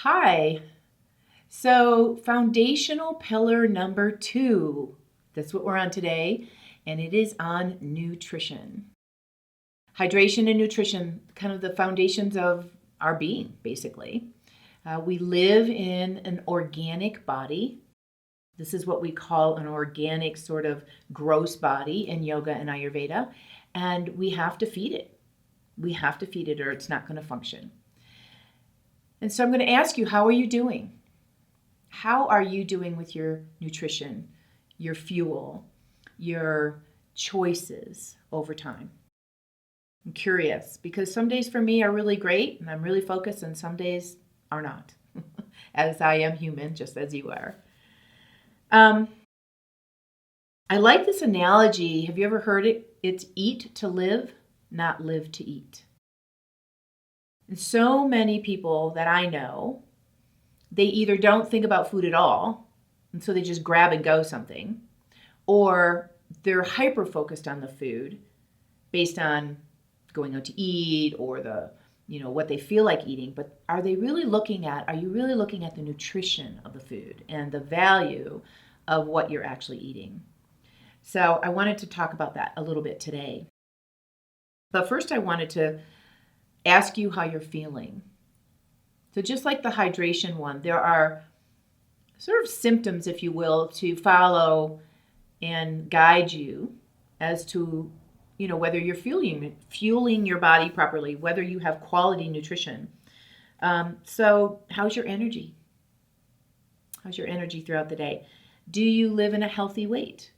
Hi. So, foundational pillar number 2. That's what we're on today, and it is on nutrition. Hydration and nutrition, kind of the foundations of our being, basically. We live in an organic body. This is what we call an organic sort of gross body in yoga and Ayurveda, and we have to feed it. We have to feed it or it's not going to function. And so I'm going to ask you, how are you doing? How are you doing with your nutrition, your fuel, your choices over time? I'm curious because some days for me are really great and I'm really focused, and some days are not, as I am human, just as you are. I like this analogy. Have you ever heard it? It's eat to live, not live to eat. And so many people that I know, they either don't think about food at all, and so they just grab and go something, or they're hyper focused on the food based on going out to eat or what they feel like eating. But are you really looking at the nutrition of the food and the value of what you're actually eating? So I wanted to talk about that a little bit today. But first I wanted to ask you how you're feeling. So just like the hydration one, there are sort of symptoms, if you will, to follow and guide you as to, whether you're fueling your body properly, whether you have quality nutrition. So how's your energy? How's your energy throughout the day? Do you live in a healthy weight?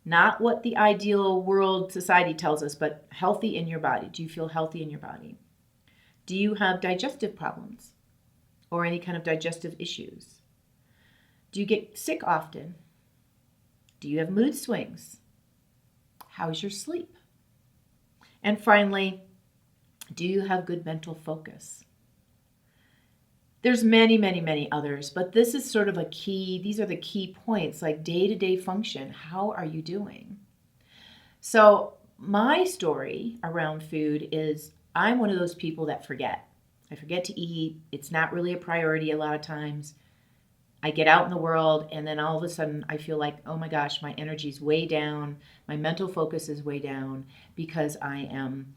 Not what the ideal world society tells us, but healthy in your body. Do you feel healthy in your body? Do you have digestive problems or any kind of digestive issues? Do you get sick often? Do you have mood swings? How's your sleep? And finally, do you have good mental focus? There's many, many, many others, but this is sort of these are the key points, like day-to-day function. How are you doing? So my story around food is I'm one of those people that forget. I forget to eat. It's not really a priority a lot of times. I get out in the world and then all of a sudden I feel like, oh my gosh, my energy's way down. My mental focus is way down because I am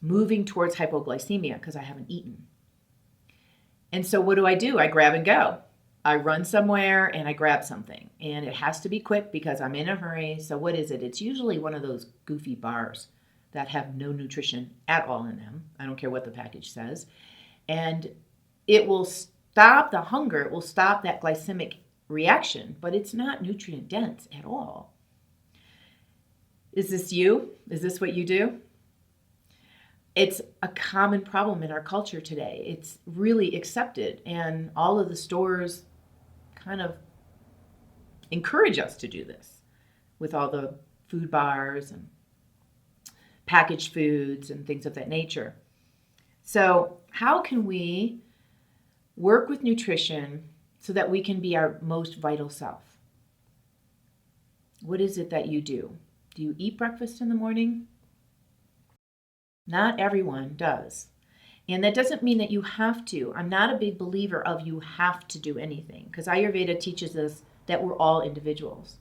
moving towards hypoglycemia because I haven't eaten. And so what do? I grab and go. I run somewhere and I grab something. And it has to be quick because I'm in a hurry. So what is it? It's usually one of those goofy bars that have no nutrition at all in them. I don't care what the package says. And it will stop the hunger. It will stop that glycemic reaction, but it's not nutrient dense at all. Is this you? Is this what you do? It's a common problem in our culture today. It's really accepted, and all of the stores kind of encourage us to do this with all the food bars and packaged foods and things of that nature. So how can we work with nutrition so that we can be our most vital self? What is it that you do? Do you eat breakfast in the morning? Not everyone does. And that doesn't mean that you have to. I'm not a big believer of you have to do anything, because Ayurveda teaches us that we're all individuals.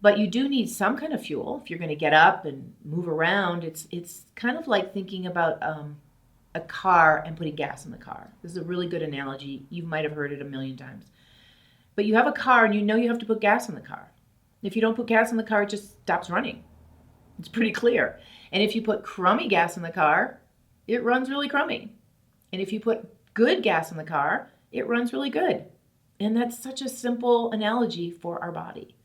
But you do need some kind of fuel if you're going to get up and move around. It's kind of like thinking about a car and putting gas in the car. This is a really good analogy. You might have heard it a million times. But you have a car and you know you have to put gas in the car. If you don't put gas in the car, it just stops running. It's pretty clear. And if you put crummy gas in the car, it runs really crummy. And if you put good gas in the car, it runs really good. And that's such a simple analogy for our body.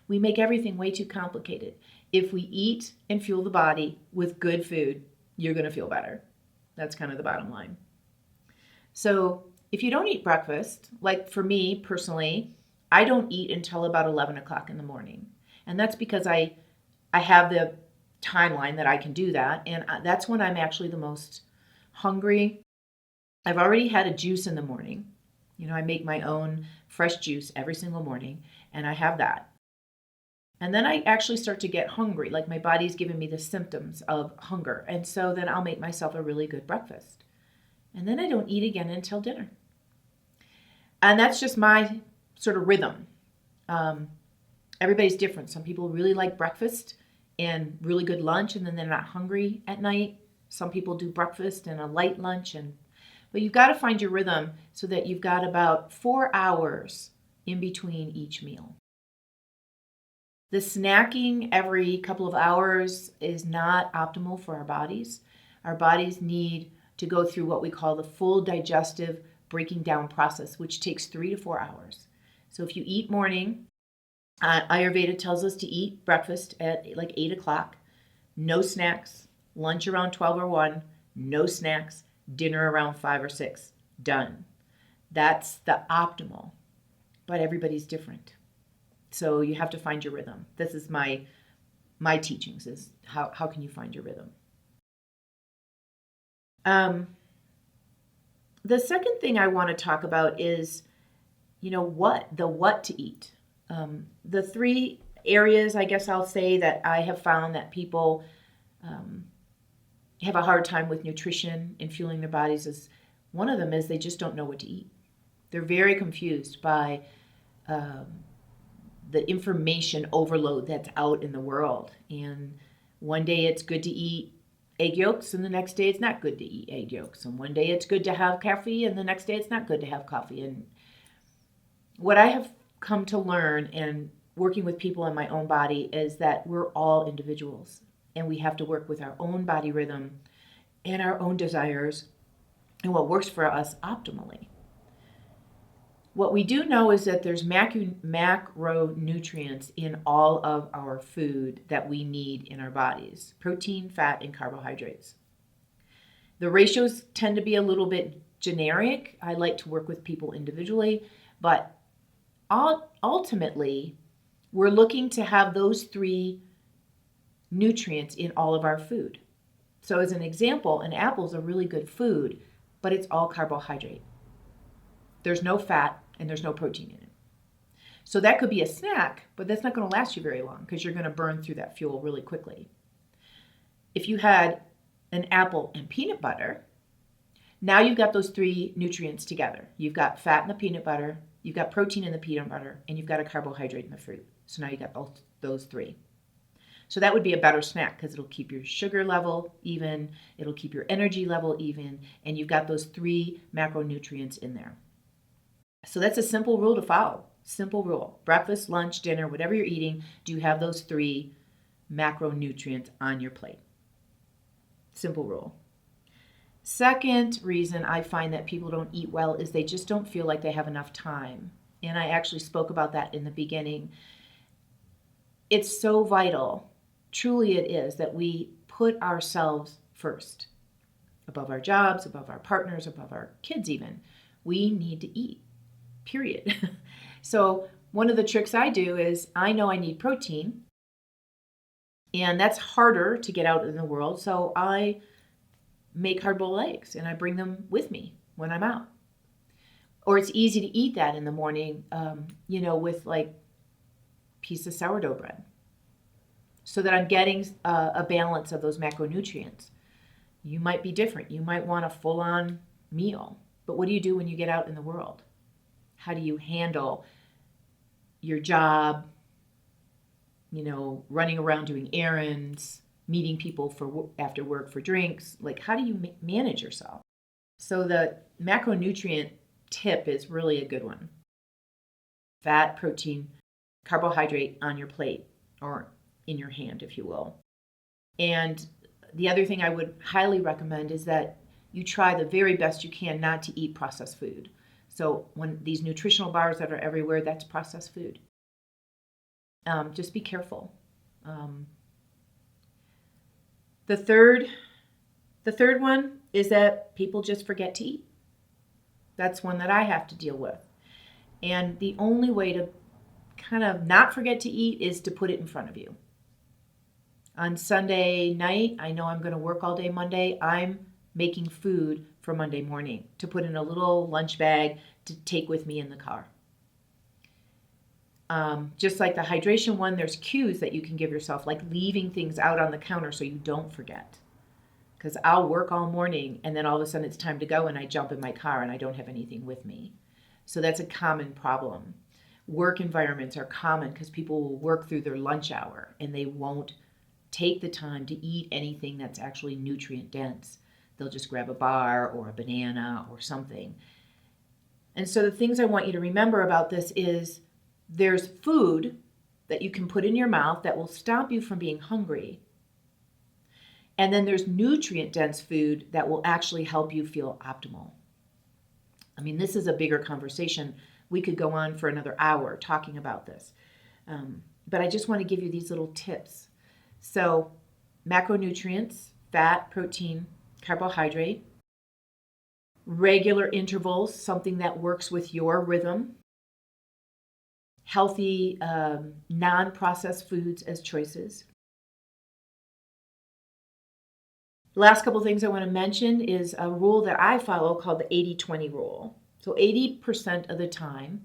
We make everything way too complicated. If we eat and fuel the body with good food, you're going to feel better. That's kind of the bottom line. So if you don't eat breakfast, like for me personally, I don't eat until about 11 o'clock in the morning. And that's because I have the timeline that I can do that. And that's when I'm actually the most hungry. I've already had a juice in the morning. I make my own fresh juice every single morning, and I have that. And then I actually start to get hungry, like my body's giving me the symptoms of hunger. And so then I'll make myself a really good breakfast. and then I don't eat again until dinner. And that's just my sort of rhythm. Everybody's different. Some people really like breakfast and really good lunch, and then they're not hungry at night. Some people do breakfast and a light lunch, but you've got to find your rhythm so that you've got about 4 hours in between each meal. The snacking every couple of hours is not optimal for our bodies. Our bodies need to go through what we call the full digestive breaking down process, which takes 3 to 4 hours. So if you eat morning, Ayurveda tells us to eat breakfast at like 8 o'clock, no snacks, lunch around 12 or 1, no snacks, dinner around 5 or 6, done. That's the optimal, but everybody's different. So you have to find your rhythm. This is my teachings, is how can you find your rhythm. The second thing I want to talk about is, what to eat. The 3 areas, I guess I'll say, that I have found that people have a hard time with nutrition and fueling their bodies is, one of them is they just don't know what to eat. They're very confused by the information overload that's out in the world. And one day it's good to eat egg yolks, and the next day it's not good to eat egg yolks. And one day it's good to have coffee, and the next day it's not good to have coffee. And what I have come to learn in working with people in my own body is that we're all individuals, and we have to work with our own body rhythm and our own desires and what works for us optimally. What we do know is that there's macronutrients in all of our food that we need in our bodies: protein, fat, and carbohydrates. The ratios tend to be a little bit generic. I like to work with people individually, but ultimately, we're looking to have those 3 nutrients in all of our food. So as an example, an apple is a really good food, but it's all carbohydrate. There's no fat and there's no protein in it. So that could be a snack, but that's not going to last you very long because you're going to burn through that fuel really quickly. If you had an apple and peanut butter, now you've got those 3 nutrients together. You've got fat in the peanut butter, you've got protein in the peanut butter, and you've got a carbohydrate in the fruit. So now you've got both those 3. So that would be a better snack because it'll keep your sugar level even, it'll keep your energy level even, and you've got those 3 macronutrients in there. So that's a simple rule to follow. Simple rule. Breakfast, lunch, dinner, whatever you're eating, do you have those 3 macronutrients on your plate? Simple rule. Second reason I find that people don't eat well is they just don't feel like they have enough time. And I actually spoke about that in the beginning. It's so vital, truly it is, that we put ourselves first. Above our jobs, above our partners, above our kids even. We need to eat. Period. So one of the tricks I do is I know I need protein, and that's harder to get out in the world. So I make hard-boiled eggs and I bring them with me when I'm out. Or it's easy to eat that in the morning, with like a piece of sourdough bread, so that I'm getting a balance of those macronutrients. You might be different. You might want a full-on meal, but what do you do when you get out in the world? How do you handle your job, running around doing errands, meeting people after work for drinks? Like, how do you manage yourself? So the macronutrient tip is really a good one. Fat, protein, carbohydrate on your plate, or in your hand, if you will. And the other thing I would highly recommend is that you try the very best you can not to eat processed food. So when these nutritional bars that are everywhere, that's processed food. Just be careful. The third one is that people just forget to eat. That's one that I have to deal with. And the only way to kind of not forget to eat is to put it in front of you. On Sunday night, I know I'm going to work all day Monday. I'm making food for Monday morning to put in a little lunch bag to take with me in the car. Just like the hydration one, there's cues that you can give yourself, like leaving things out on the counter so you don't forget. because I'll work all morning and then all of a sudden it's time to go and I jump in my car and I don't have anything with me. So that's a common problem. Work environments are common because people will work through their lunch hour and they won't take the time to eat anything that's actually nutrient dense. They'll just grab a bar or a banana or something. And so the things I want you to remember about this is there's food that you can put in your mouth that will stop you from being hungry. And then there's nutrient-dense food that will actually help you feel optimal. I mean, this is a bigger conversation. We could go on for another hour talking about this. But I just want to give you these little tips. So macronutrients, fat, protein, carbohydrate, regular intervals, something that works with your rhythm, healthy non-processed foods as choices. The last couple things I want to mention is a rule that I follow called the 80-20 rule. So 80% of the time,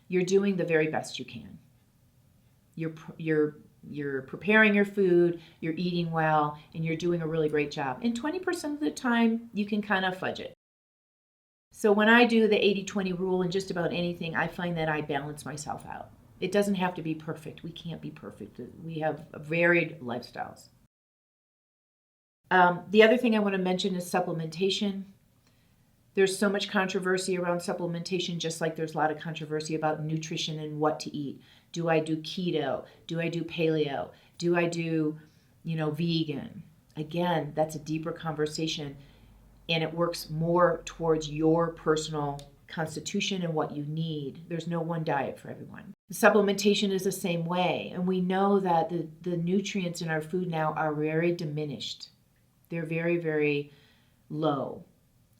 you're doing the very best you can. You're preparing your food, you're eating well, and you're doing a really great job. And 20% of the time, you can kind of fudge it. So when I do the 80-20 rule in just about anything, I find that I balance myself out. It doesn't have to be perfect. We can't be perfect. We have varied lifestyles. The other thing I want to mention is supplementation. There's so much controversy around supplementation, just like there's a lot of controversy about nutrition and what to eat. Do I do keto? Do I do paleo? Do I do, vegan? Again, that's a deeper conversation, and it works more towards your personal constitution and what you need. There's no one diet for everyone. Supplementation is the same way, and we know that the nutrients in our food now are very diminished. They're very, very low,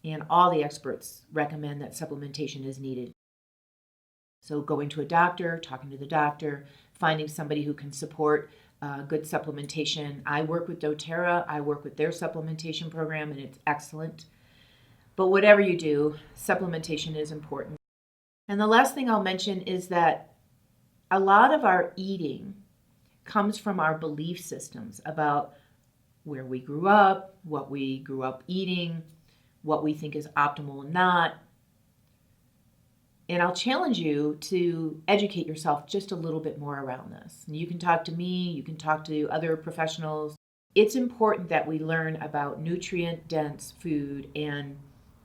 and all the experts recommend that supplementation is needed. So going to a doctor, talking to the doctor, finding somebody who can support good supplementation. I work with do-terra. I work with their supplementation program, and it's excellent. But whatever you do, supplementation is important. And the last thing I'll mention is that a lot of our eating comes from our belief systems about where we grew up, what we grew up eating, what we think is optimal and not. And I'll challenge you to educate yourself just a little bit more around this. And you can talk to me, you can talk to other professionals. It's important that we learn about nutrient-dense food and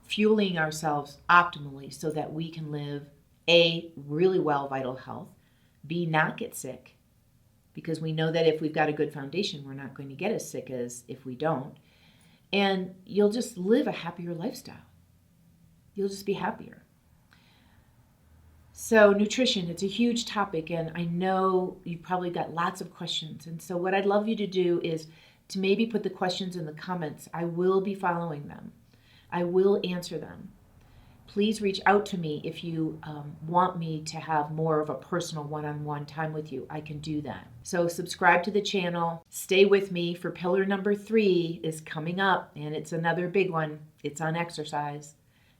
fueling ourselves optimally so that we can live A, really well vital health, B, not get sick, because we know that if we've got a good foundation, we're not going to get as sick as if we don't. And you'll just live a happier lifestyle. You'll just be happier. So nutrition, it's a huge topic, and I know you've probably got lots of questions. And so what I'd love you to do is to maybe put the questions in the comments. I will be following them. I will answer them. Please reach out to me if you want me to have more of a personal one-on-one time with you. I can do that. So subscribe to the channel. Stay with me for pillar number 3 is coming up, and it's another big one. It's on exercise,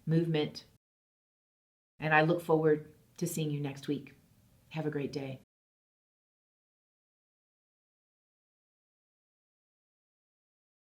movement, and I look forward to seeing you next week. Have a great day.